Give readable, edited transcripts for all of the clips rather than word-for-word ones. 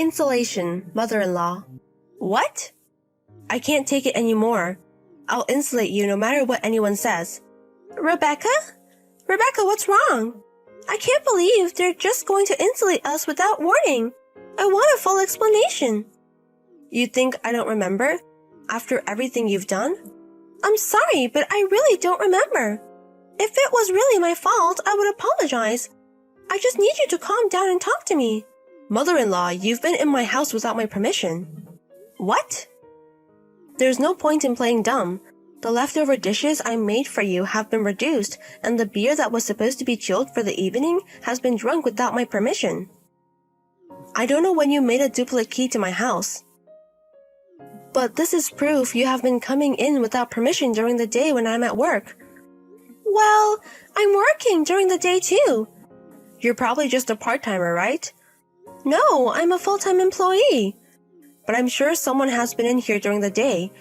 Insulation, mother-in-law. What? I can't take it anymore. I'll insulate you no matter what anyone says. Rebecca? Rebecca, what's wrong? I can't believe they're just going to insulate us without warning. I want a full explanation. You think I don't remember? After everything you've done? I'm sorry, but I really don't remember. If it was really my fault, I would apologize. I just need you to calm down and talk to me. Mother-in-law, you've been in my house without my permission. What? There's no point in playing dumb. The leftover dishes I made for you have been reduced, and the beer that was supposed to be chilled for the evening has been drunk without my permission. I don't know when you made a duplicate key to my house. But this is proof you have been coming in without permission during the day when I'm at work. Well, I'm working during the day too. You're probably just a part-timer, right? No, I'm a full-time employee. But I'm sure someone has been in here during the day.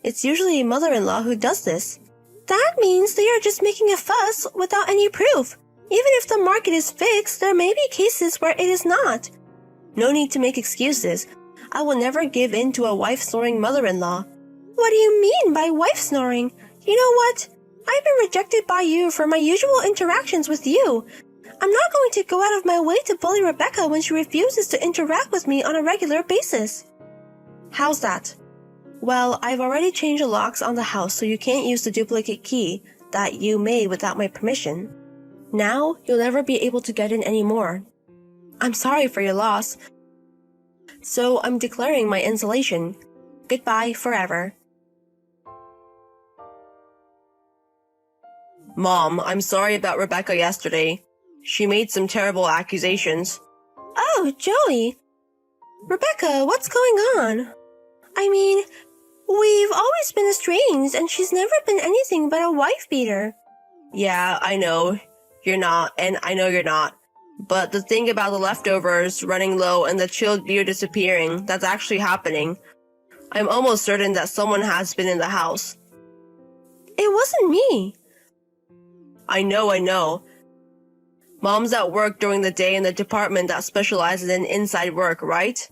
It's usually mother-in-law who does this. That means they are just making a fuss without any proof. Even if the market is fixed, there may be cases where it is not. No need to make excuses. I will never give in to a wife-snoring mother-in-law. What do you mean by wife-snoring? You know what? I've been rejected by you for my usual interactions with you. I'm not going to go out of my way to bully Rebecca when she refuses to interact with me on a regular basis. How's that? Well, I've already changed the locks on the house so you can't use the duplicate key that you made without my permission. Now, you'll never be able to get in anymore. I'm sorry for your loss. So I'm declaring my insulation. Goodbye forever. Mom, I'm sorry about Rebecca yesterday. She made some terrible accusations. Oh, Joey. Rebecca, what's going on? I mean, we've always been estranged and she's never been anything but a wife-beater. Yeah, I know. You're not, and I know you're not. But the thing about the leftovers running low and the chilled beer disappearing, that's actually happening. I'm almost certain that someone has been in the house. It wasn't me. I know. Mom's at work during the day in the department that specializes in inside work, right?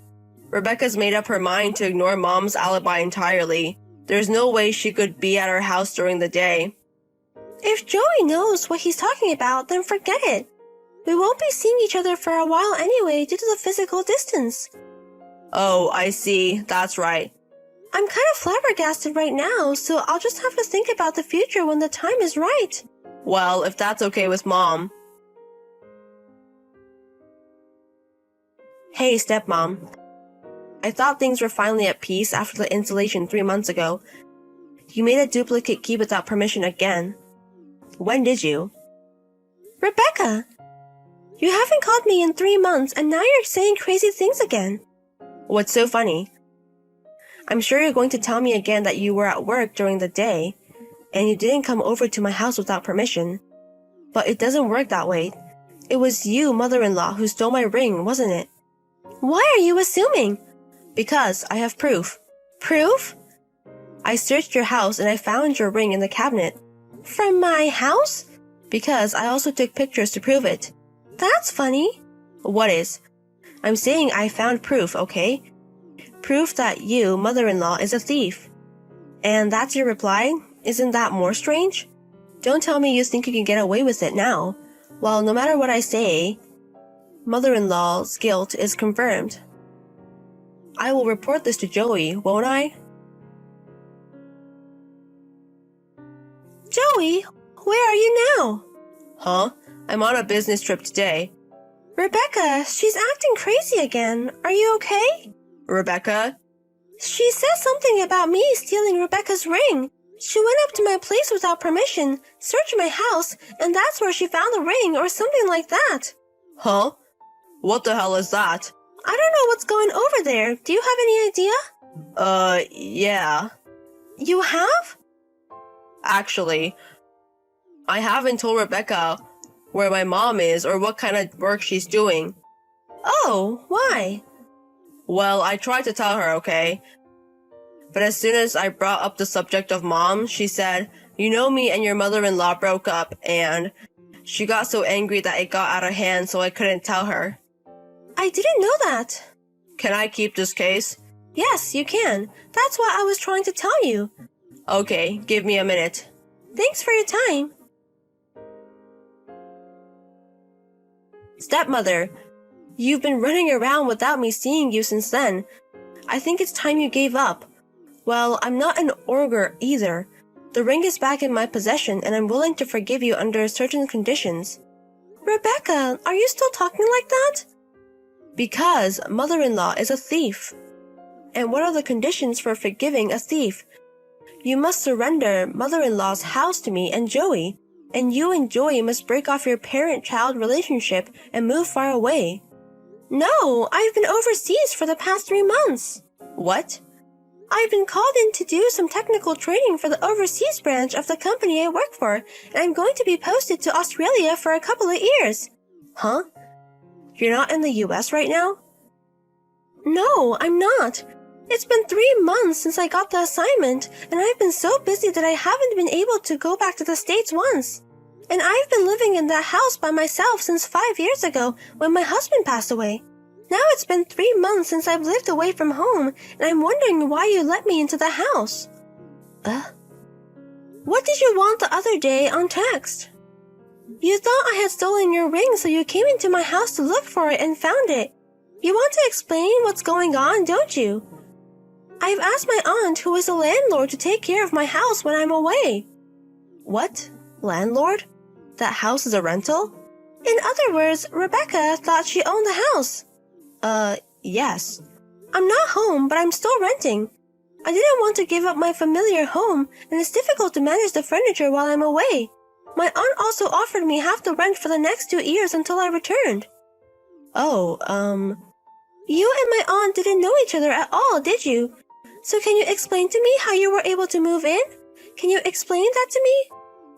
Rebecca's made up her mind to ignore Mom's alibi entirely. There's no way she could be at her house during the day. If Joey knows what he's talking about, then forget it. We won't be seeing each other for a while anyway due to the physical distance. Oh, I see. That's right. I'm kind of flabbergasted right now, so I'll just have to think about the future when the time is right. Well, if that's okay with Mom. Hey, stepmom. I thought things were finally at peace after the installation 3 months ago. You made a duplicate key without permission again. When did you? Rebecca! You haven't called me in 3 months and now you're saying crazy things again. What's so funny? I'm sure you're going to tell me again that you were at work during the day and you didn't come over to my house without permission. But it doesn't work that way. It was you, mother-in-law, who stole my ring, wasn't it? Why are you assuming? Because I have proof. Proof? I searched your house and I found your ring in the cabinet. From my house? Because I also took pictures to prove it. That's funny. What is? I'm saying I found proof, okay? Proof that you, mother-in-law, is a thief. And that's your reply? Isn't that more strange? Don't tell me you think you can get away with it now. Well, no matter what I say, mother-in-law's guilt is confirmed. I will report this to Joey, won't I? Joey, where are you now? Huh? I'm on a business trip today. Rebecca, she's acting crazy again. Are you okay? Rebecca? She says something about me stealing Rebecca's ring. She went up to my place without permission, searched my house, and that's where she found the ring or something like that. Huh? What the hell is that? I don't know what's going over there. Do you have any idea? Yeah. You have? Actually, I haven't told Rebecca where my mom is or what kind of work she's doing. Oh, why? Well, I tried to tell her, okay? But as soon as I brought up the subject of Mom, she said, "You know, me and your mother-in-law broke up," and she got so angry that it got out of hand, so I couldn't tell her. I didn't know that. Can I keep this case? Yes, you can. That's what I was trying to tell you. Okay, give me a minute. Thanks for your time. Stepmother, you've been running around without me seeing you since then. I think it's time you gave up. Well, I'm not an ogre either. The ring is back in my possession and I'm willing to forgive you under certain conditions. Rebecca, are you still talking like that? Because mother-in-law is a thief. And what are the conditions for forgiving a thief? You must surrender mother-in-law's house to me and Joey, and you and Joey must break off your parent-child relationship and move far away. No, I've been overseas for the past 3 months. What? I've been called in to do some technical training for the overseas branch of the company I work for, and I'm going to be posted to Australia for a couple of years. Huh? You're not in the US right now? No, I'm not. It's been 3 months since I got the assignment, and I've been so busy that I haven't been able to go back to the States once. And I've been living in that house by myself since 5 years ago when my husband passed away. Now it's been 3 months since I've lived away from home, and I'm wondering why you let me into the house. What did you want the other day on text? You thought I had stolen your ring, so you came into my house to look for it and found it. You want to explain what's going on, don't you? I've asked my aunt, who is a landlord, to take care of my house when I'm away. What? Landlord? That house is a rental? In other words, Rebecca thought she owned the house. Yes. I'm not home, but I'm still renting. I didn't want to give up my familiar home, and it's difficult to manage the furniture while I'm away. My aunt also offered me half the rent for the next 2 years until I returned. Oh, You and my aunt didn't know each other at all, did you? So can you explain to me how you were able to move in? Can you explain that to me?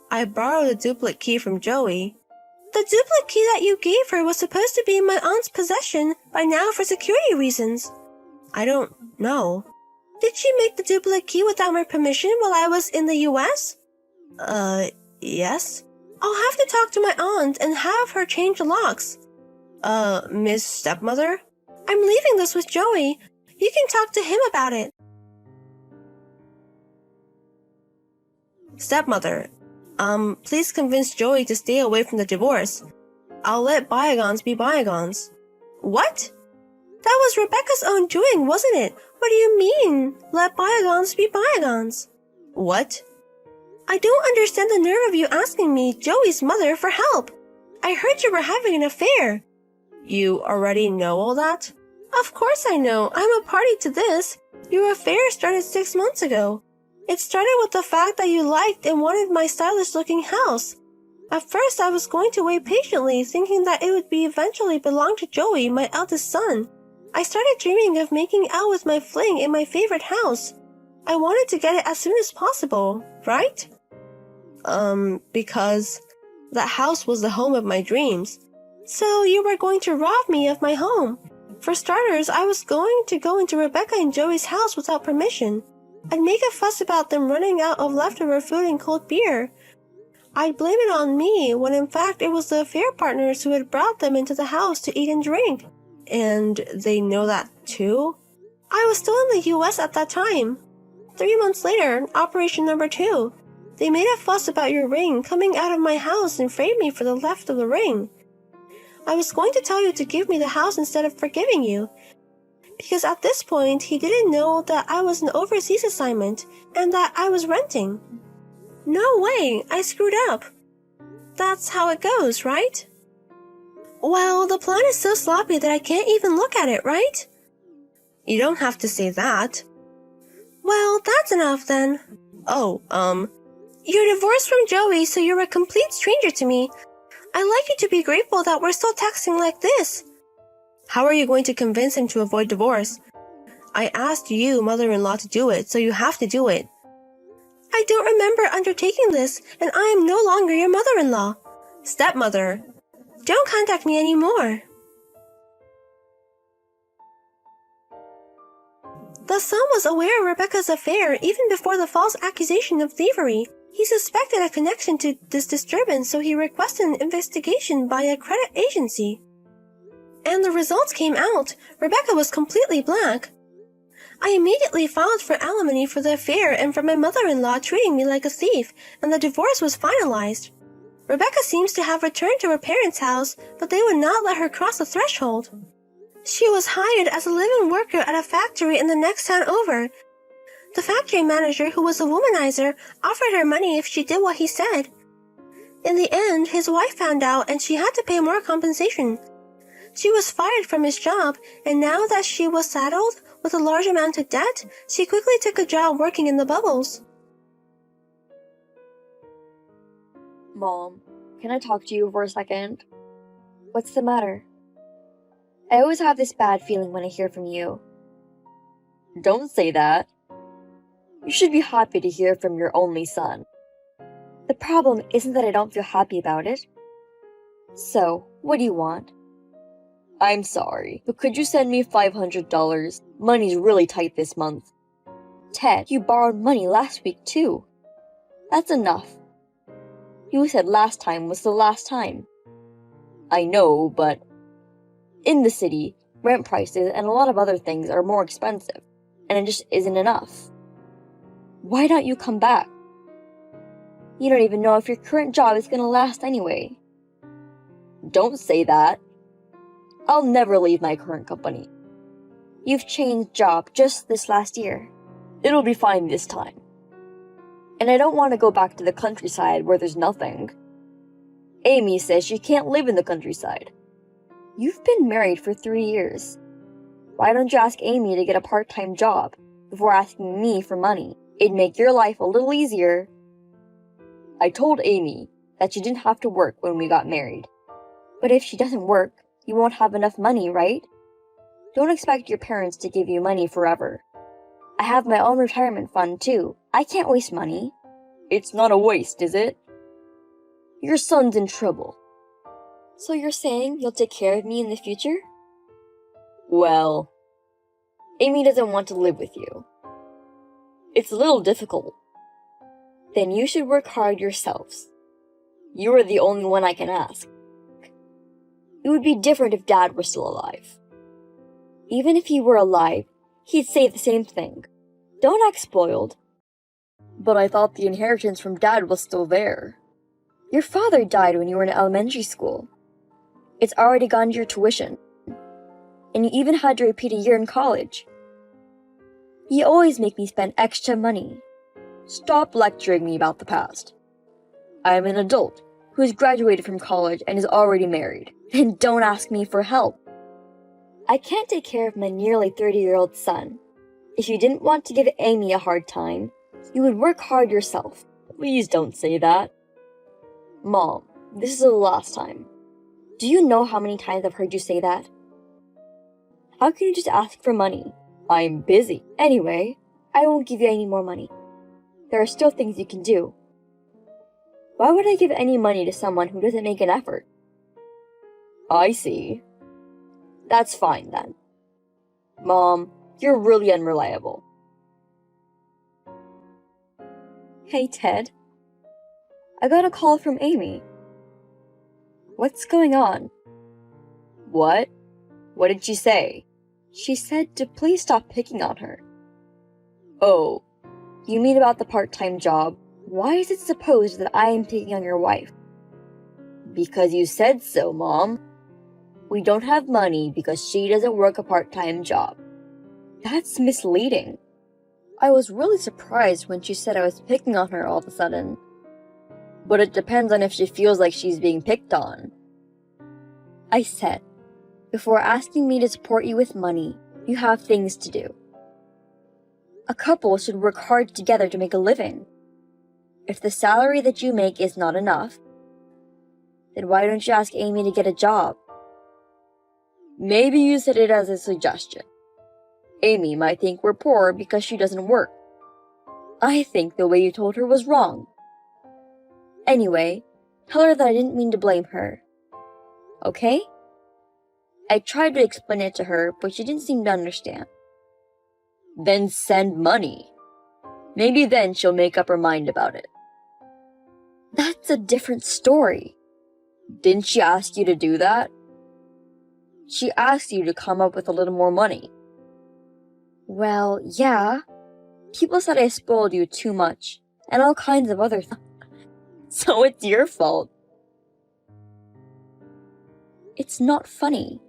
I borrowed a duplicate key from Joey. The duplicate key that you gave her was supposed to be in my aunt's possession by now for security reasons. I don't know. Did she make the duplicate key without my permission while I was in the US? Yes. I'll have to talk to my aunt and have her change the locks. Miss Stepmother? I'm leaving this with Joey. You can talk to him about it. Stepmother, please convince Joey to stay away from the divorce. I'll let bygones be bygones. What? That was Rebecca's own doing, wasn't it? What do you mean, let bygones be bygones? What? I don't understand the nerve of you asking me, Joey's mother, for help. I heard you were having an affair. You already know all that? Of course I know. I'm a party to this. Your affair started 6 months ago. It started with the fact that you liked and wanted my stylish-looking house. At first, I was going to wait patiently, thinking that it would be eventually belong to Joey, my eldest son. I started dreaming of making out with my fling in my favorite house. I wanted to get it as soon as possible, right? Because that house was the home of my dreams. So you were going to rob me of my home. For starters, I was going to go into Rebecca and Joey's house without permission. I'd make a fuss about them running out of leftover food and cold beer. I'd blame it on me, when in fact it was the affair partners who had brought them into the house to eat and drink. And they know that too? I was still in the US at that time. 3 months later, Operation Number 2. They made a fuss about your ring coming out of my house and framed me for the theft of the ring. I was going to tell you to give me the house instead of forgiving you, because at this point he didn't know that I was an overseas assignment and that I was renting. No way, I screwed up. That's how it goes, right? Well, the plan is so sloppy that I can't even look at it, right? You don't have to say that. Well, that's enough then. Oh, You're divorced from Joey, so you're a complete stranger to me. I'd like you to be grateful that we're still texting like this. How are you going to convince him to avoid divorce? I asked you, mother-in-law, to do it, so you have to do it. I don't remember undertaking this, and I am no longer your mother-in-law. Stepmother, don't contact me anymore. The son was aware of Rebecca's affair even before the false accusation of thievery. He suspected a connection to this disturbance, so he requested an investigation by a credit agency. And the results came out. Rebecca was completely black. I immediately filed for alimony for the affair and for my mother-in-law treating me like a thief, and the divorce was finalized. Rebecca seems to have returned to her parents' house, but they would not let her cross the threshold. She was hired as a living worker at a factory in the next town over. The factory manager, who was a womanizer, offered her money if she did what he said. In the end, his wife found out and she had to pay more compensation. She was fired from his job, and now that she was saddled with a large amount of debt, she quickly took a job working in the bubbles. Mom, can I talk to you for a second? What's the matter? I always have this bad feeling when I hear from you. Don't say that. You should be happy to hear from your only son. The problem isn't that I don't feel happy about it. So, what do you want? I'm sorry, but could you send me $500? Money's really tight this month. Ted, you borrowed money last week too. That's enough. You said last time was the last time. I know, but in the city, rent prices and a lot of other things are more expensive, and it just isn't enough. Why don't you come back? You don't even know if your current job is gonna last anyway. Don't say that. I'll never leave my current company. You've changed job just this last year. It'll be fine this time. And I don't want to go back to the countryside where there's nothing. Amy says she can't live in the countryside. You've been married for 3 years. Why don't you ask Amy to get a part-time job before asking me for money? It'd make your life a little easier. I told Amy that she didn't have to work when we got married. But if she doesn't work, you won't have enough money, right? Don't expect your parents to give you money forever. I have my own retirement fund too. I can't waste money. It's not a waste, is it? Your son's in trouble. So you're saying you'll take care of me in the future? Well, Amy doesn't want to live with you. It's a little difficult. Then you should work hard yourselves. You are the only one I can ask. It would be different if Dad were still alive. Even if he were alive, he'd say the same thing. Don't act spoiled. But I thought the inheritance from Dad was still there. Your father died when you were in elementary school. It's already gone to your tuition. And you even had to repeat a year in college. You always make me spend extra money. Stop lecturing me about the past. I'm an adult who has graduated from college and is already married. And don't ask me for help. I can't take care of my nearly 30-year-old son. If you didn't want to give Amy a hard time, you would work hard yourself. Please don't say that. Mom, this is the last time. Do you know how many times I've heard you say that? How can you just ask for money? I'm busy. Anyway, I won't give you any more money. There are still things you can do. Why would I give any money to someone who doesn't make an effort? I see. That's fine then. Mom, you're really unreliable. Hey, Ted. I got a call from Amy. What's going on? What? What did she say? She said to please stop picking on her. Oh, you mean about the part-time job? Why is it supposed that I am picking on your wife? Because you said so, Mom. We don't have money because she doesn't work a part-time job. That's misleading. I was really surprised when she said I was picking on her all of a sudden. But it depends on if she feels like she's being picked on. I said, before asking me to support you with money, you have things to do. A couple should work hard together to make a living. If the salary that you make is not enough, then why don't you ask Amy to get a job? Maybe you said it as a suggestion. Amy might think we're poor because she doesn't work. I think the way you told her was wrong. Anyway, tell her that I didn't mean to blame her. Okay? I tried to explain it to her, but she didn't seem to understand. Then send money. Maybe then she'll make up her mind about it. That's a different story. Didn't she ask you to do that? She asked you to come up with a little more money. Well, yeah. People said I spoiled you too much, and all kinds of other things. So it's your fault. It's not funny.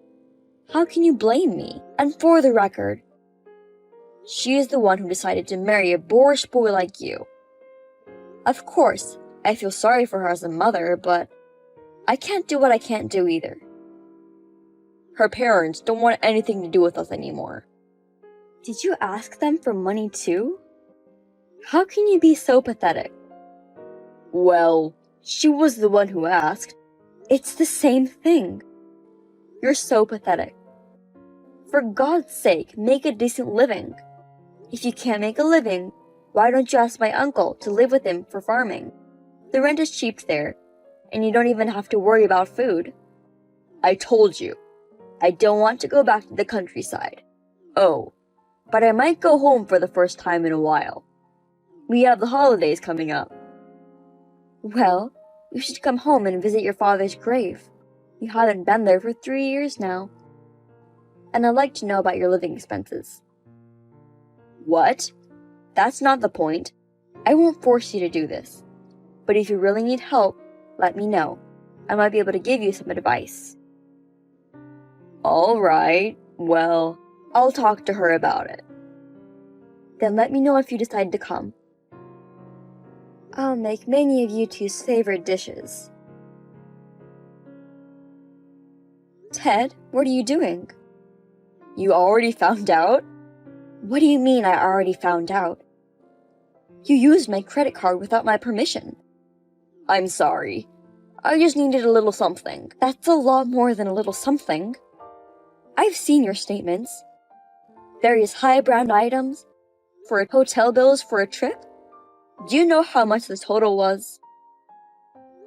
How can you blame me? And for the record, she is the one who decided to marry a boorish boy like you. Of course, I feel sorry for her as a mother, but I can't do what I can't do either. Her parents don't want anything to do with us anymore. Did you ask them for money too? How can you be so pathetic? Well, she was the one who asked. It's the same thing. You're so pathetic. For God's sake, make a decent living. If you can't make a living, why don't you ask my uncle to live with him for farming? The rent is cheap there, and you don't even have to worry about food. I told you, I don't want to go back to the countryside. Oh, but I might go home for the first time in a while. We have the holidays coming up. Well, you should come home and visit your father's grave. You haven't been there for 3 years now. And I'd like to know about your living expenses. What? That's not the point. I won't force you to do this. But if you really need help, let me know. I might be able to give you some advice. All right. Well, I'll talk to her about it. Then let me know if you decide to come. I'll make many of you two's favorite dishes. Ted, what are you doing? You already found out? What do you mean I already found out? You used my credit card without my permission. I'm sorry. I just needed a little something. That's a lot more than a little something. I've seen your statements. Various high-brand items for hotel bills for a trip. Do you know how much the total was?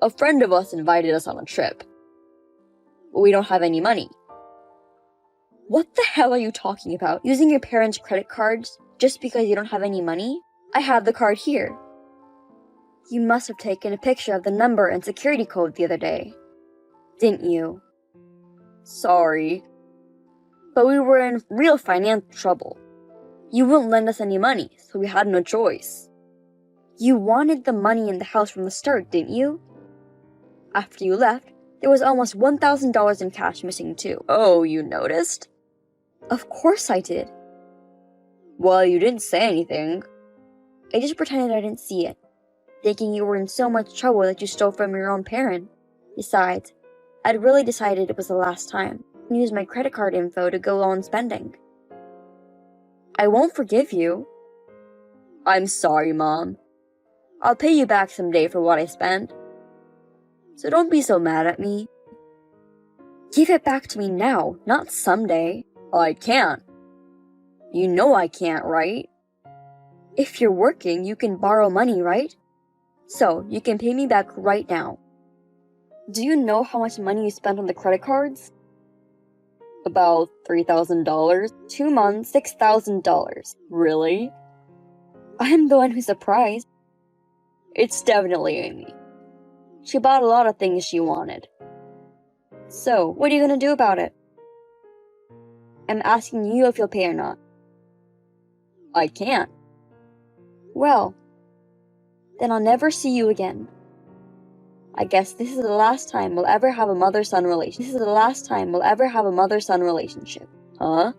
A friend of us invited us on a trip. But we don't have any money. What the hell are you talking about? Using your parents' credit cards just because you don't have any money? I have the card here. You must have taken a picture of the number and security code the other day. Didn't you? Sorry. But we were in real financial trouble. You wouldn't lend us any money, so we had no choice. You wanted the money in the house from the start, didn't you? After you left, there was almost $1,000 in cash missing too. Oh, you noticed? Of course I did. Well, you didn't say anything. I just pretended I didn't see it, thinking you were in so much trouble that you stole from your own parent. Besides, I'd really decided it was the last time and used my credit card info to go on spending. I won't forgive you. I'm sorry, Mom. I'll pay you back someday for what I spent. So don't be so mad at me. Give it back to me now, not someday. I can't. You know I can't, right? If you're working, you can borrow money, right? So, you can pay me back right now. Do you know how much money you spent on the credit cards? About $3,000. 2 months, $6,000. Really? I'm the one who's surprised. It's definitely Amy. She bought a lot of things she wanted. So, what are you gonna do about it? I'm asking you if you'll pay or not. I can't. Well, then I'll never see you again. I guess this is the last time we'll ever have a mother-son relationship. This is the last time we'll ever have a mother-son relationship. Huh?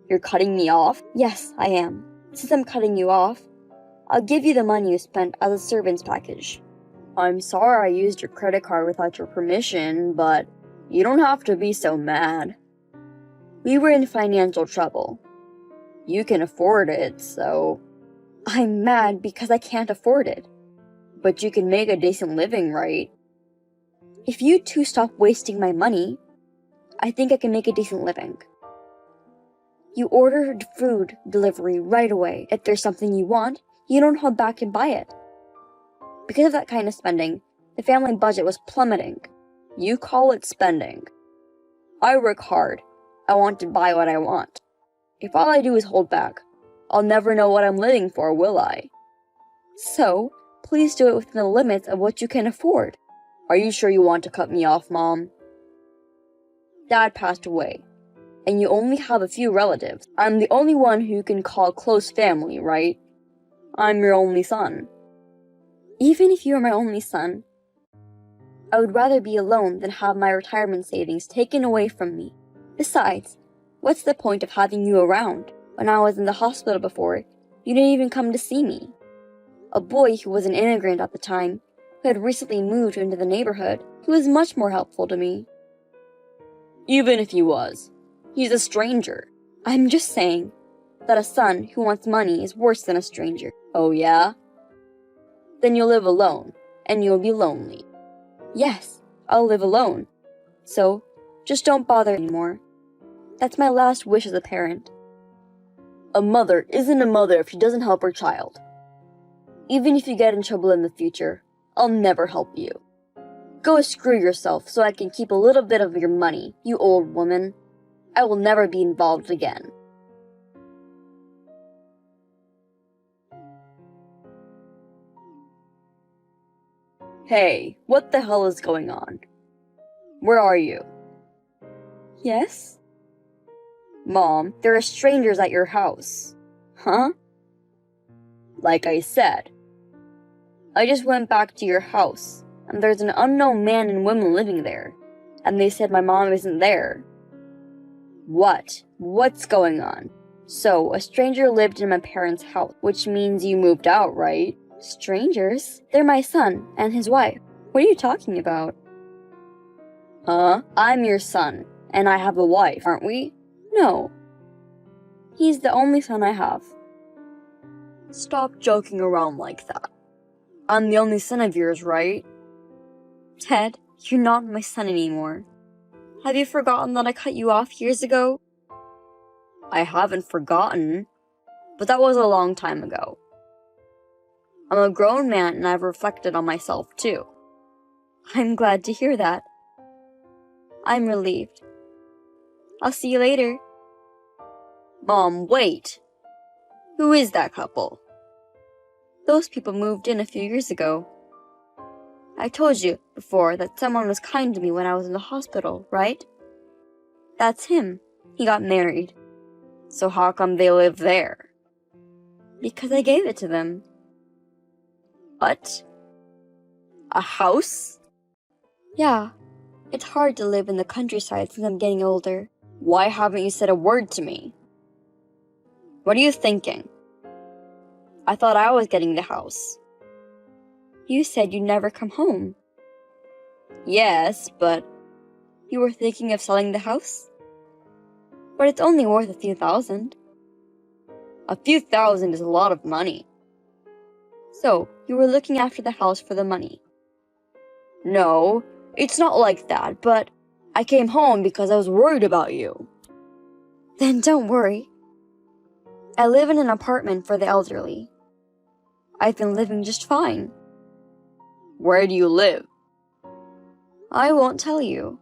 You're cutting me off? Yes, I am. Since I'm cutting you off, I'll give you the money you spent as a servant's package. I'm sorry I used your credit card without your permission, but you don't have to be so mad. We were in financial trouble. You can afford it, so... I'm mad because I can't afford it. But you can make a decent living, right? If you two stop wasting my money, I think I can make a decent living. You order food delivery right away. If there's something you want, you don't hold back and buy it. Because of that kind of spending, the family budget was plummeting. You call it spending. I work hard. I want to buy what I want. If all I do is hold back, I'll never know what I'm living for, will I? So, please do it within the limits of what you can afford. Are you sure you want to cut me off, Mom? Dad passed away, and you only have a few relatives. I'm the only one who you can call close family, right? I'm your only son. Even if you are my only son, I would rather be alone than have my retirement savings taken away from me. Besides, what's the point of having you around? When I was in the hospital before, you didn't even come to see me. A boy who was an immigrant at the time, who had recently moved into the neighborhood, he was much more helpful to me. Even if he was, he's a stranger. I'm just saying that a son who wants money is worse than a stranger. Oh yeah? Then you'll live alone, and you'll be lonely. Yes, I'll live alone. So, just don't bother anymore. That's my last wish as a parent. A mother isn't a mother if she doesn't help her child. Even if you get in trouble in the future, I'll never help you. Go screw yourself so I can keep a little bit of your money, you old woman. I will never be involved again. Hey, what the hell is going on? Where are you? Yes? Mom, there are strangers at your house. Huh? Like I said, I just went back to your house, and there's an unknown man and woman living there, and they said my mom isn't there. What? What's going on? So, a stranger lived in my parents' house, which means you moved out, right? Strangers? They're my son and his wife. What are you talking about? Huh? I'm your son, and I have a wife, aren't we? No. He's the only son I have. Stop joking around like that. I'm the only son of yours, right? Ted, you're not my son anymore. Have you forgotten that I cut you off years ago? I haven't forgotten, but that was a long time ago. I'm a grown man and I've reflected on myself too. I'm glad to hear that. I'm relieved. I'll see you later. Mom, wait. Who is that couple? Those people moved in a few years ago. I told you before that someone was kind to me when I was in the hospital, right? That's him. He got married. So how come they live there? Because I gave it to them. What? A house? Yeah. It's hard to live in the countryside since I'm getting older. Why haven't you said a word to me? What are you thinking? I thought I was getting the house. You said you'd never come home. Yes, but you were thinking of selling the house? But it's only worth a few thousand. A few thousand is a lot of money. So, you were looking after the house for the money. No, it's not like that, but I came home because I was worried about you. Then don't worry. I live in an apartment for the elderly. I've been living just fine. Where do you live? I won't tell you.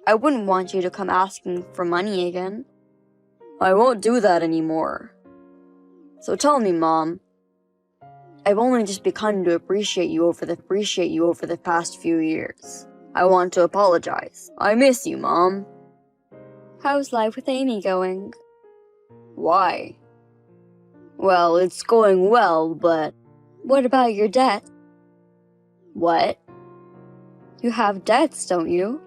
I wouldn't want you to come asking for money again. I won't do that anymore. So tell me, Mom. I've only just begun to appreciate you over the past few years. I want to apologize. I miss you, Mom. How's life with Amy going? Why? Well, it's going well, but... What about your debt? What? You have debts, don't you?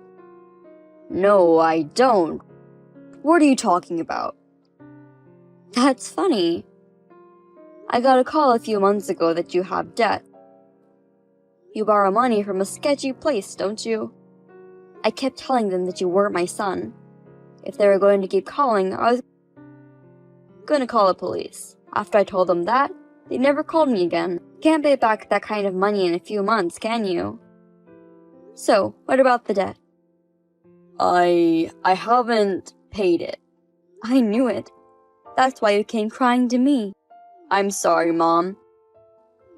No, I don't. What are you talking about? That's funny. I got a call a few months ago that you have debt. You borrow money from a sketchy place, don't you? I kept telling them that you weren't my son. If they were going to keep calling, I was going to call the police. After I told them that, they never called me again. Can't pay back that kind of money in a few months, can you? So, what about the debt? I haven't paid it. I knew it. That's why you came crying to me. I'm sorry, Mom.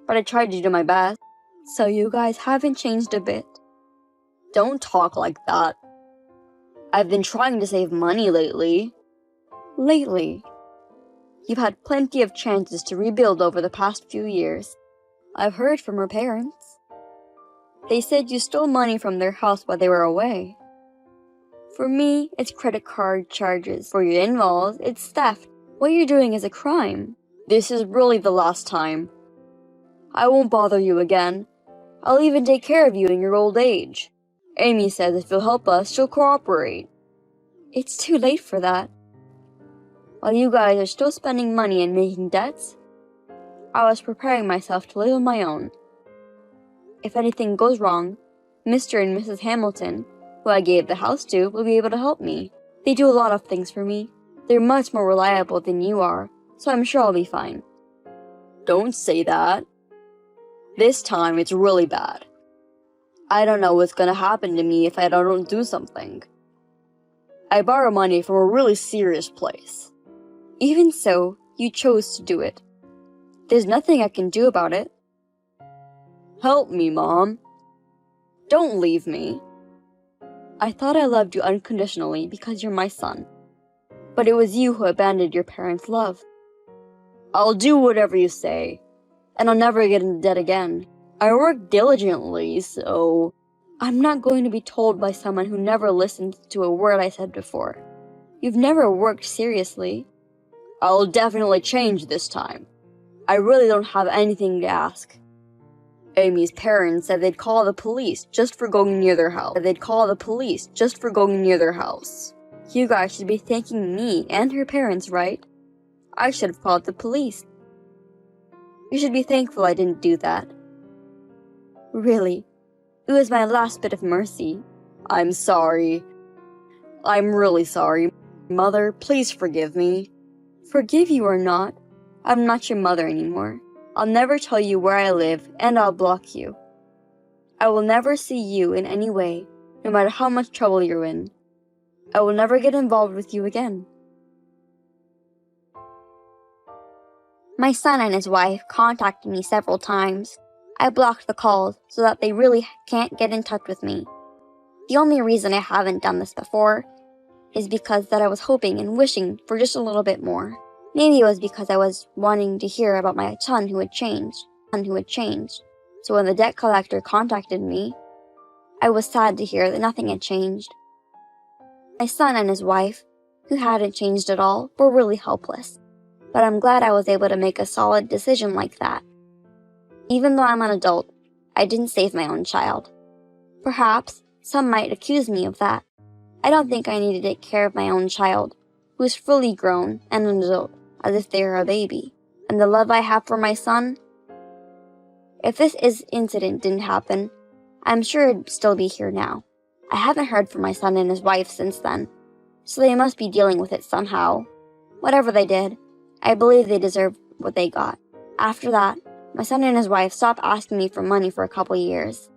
But I tried to do my best. So you guys haven't changed a bit. Don't talk like that. I've been trying to save money lately. Lately? You've had plenty of chances to rebuild over the past few years. I've heard from her parents. They said you stole money from their house while they were away. For me, it's credit card charges. For your in-laws, it's theft. What you're doing is a crime. This is really the last time. I won't bother you again. I'll even take care of you in your old age. Amy says if you'll help us, she'll cooperate. It's too late for that. While you guys are still spending money and making debts, I was preparing myself to live on my own. If anything goes wrong, Mr. and Mrs. Hamilton, who I gave the house to, will be able to help me. They do a lot of things for me. They're much more reliable than you are, so I'm sure I'll be fine. Don't say that. This time it's really bad. I don't know what's gonna happen to me if I don't do something. I borrow money from a really serious place. Even so, you chose to do it. There's nothing I can do about it. Help me, Mom. Don't leave me. I thought I loved you unconditionally because you're my son. But it was you who abandoned your parents' love. I'll do whatever you say, and I'll never get into debt again. I work diligently, so I'm not going to be told by someone who never listened to a word I said before. You've never worked seriously. I'll definitely change this time. I really don't have anything to ask. Amy's parents said they'd call the police just for going near their house. You guys should be thanking me and her parents, right? I should have called the police. You should be thankful I didn't do that. Really, it was my last bit of mercy. I'm sorry. I'm really sorry. Mother, please forgive me. Forgive you or not, I'm not your mother anymore. I'll never tell you where I live, and I'll block you. I will never see you in any way, no matter how much trouble you're in. I will never get involved with you again. My son and his wife contacted me several times. I blocked the calls so that they really can't get in touch with me. The only reason I haven't done this before is because that I was hoping and wishing for just a little bit more. Maybe it was because I was wanting to hear about my son who had changed. So when the debt collector contacted me, I was sad to hear that nothing had changed. My son and his wife, who hadn't changed at all, were really helpless. But I'm glad I was able to make a solid decision like that. Even though I'm an adult, I didn't save my own child. Perhaps some might accuse me of that. I don't think I need to take care of my own child, who is fully grown and an adult, as if they were a baby. And the love I have for my son? If this incident didn't happen, I'm sure it'd still be here now. I haven't heard from my son and his wife since then, so they must be dealing with it somehow. Whatever they did, I believe they deserved what they got. After that, my son and his wife stopped asking me for money for a couple years.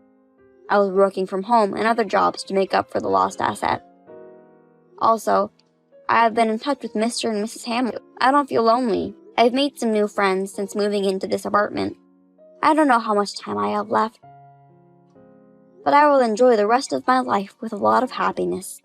I was working from home and other jobs to make up for the lost asset. Also, I have been in touch with Mr. and Mrs. Hamilton. I don't feel lonely. I've made some new friends since moving into this apartment. I don't know how much time I have left, but I will enjoy the rest of my life with a lot of happiness.